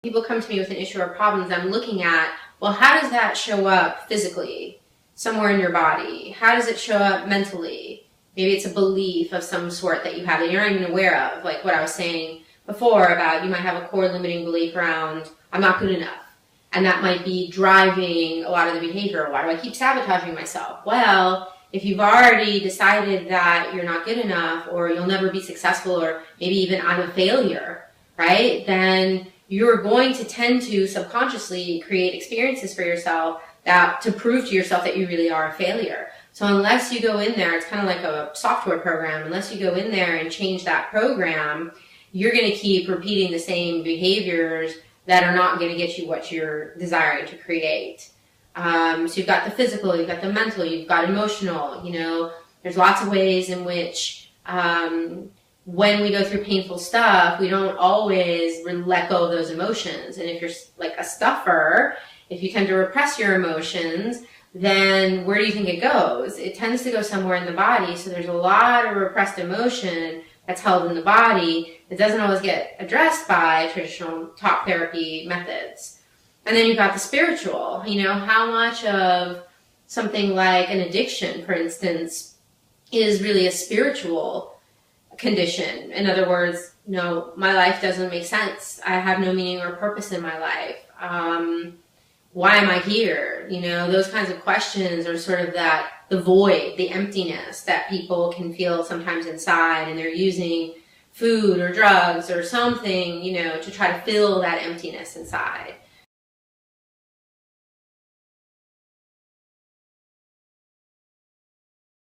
People come to me with an issue or problems, I'm looking at, well, how does that show up physically somewhere in your body? How does it show up mentally? Maybe it's a belief of some sort that you have that you're not even aware of, like what I was saying before about you might have a core limiting belief around, I'm not good enough. And that might be driving a lot of the behavior. Why do I keep sabotaging myself? Well, if you've already decided that you're not good enough, or you'll never be successful, or maybe even I'm a failure, right? Then you're going to tend to subconsciously create experiences for yourself that to prove to yourself that you really are a failure. So unless you go in there, it's kind of like a software program, unless you go in there and change that program, you're going to keep repeating the same behaviors that are not going to get you what you're desiring to create. So you've got the physical, you've got the mental, you've got emotional, there's lots of ways in which when we go through painful stuff, we don't always let go of those emotions. And if you're like a stuffer, if you tend to repress your emotions, then where do you think it goes? It tends to go somewhere in the body. So there's a lot of repressed emotion that's held in the body that doesn't always get addressed by traditional talk therapy methods. And then you've got the spiritual, how much of something like an addiction, for instance, is really a spiritual condition. In other words, my life doesn't make sense. I have no meaning or purpose in my life. Why am I here? Those kinds of questions are sort of the void, the emptiness that people can feel sometimes inside, and they're using food or drugs or something, to try to fill that emptiness inside.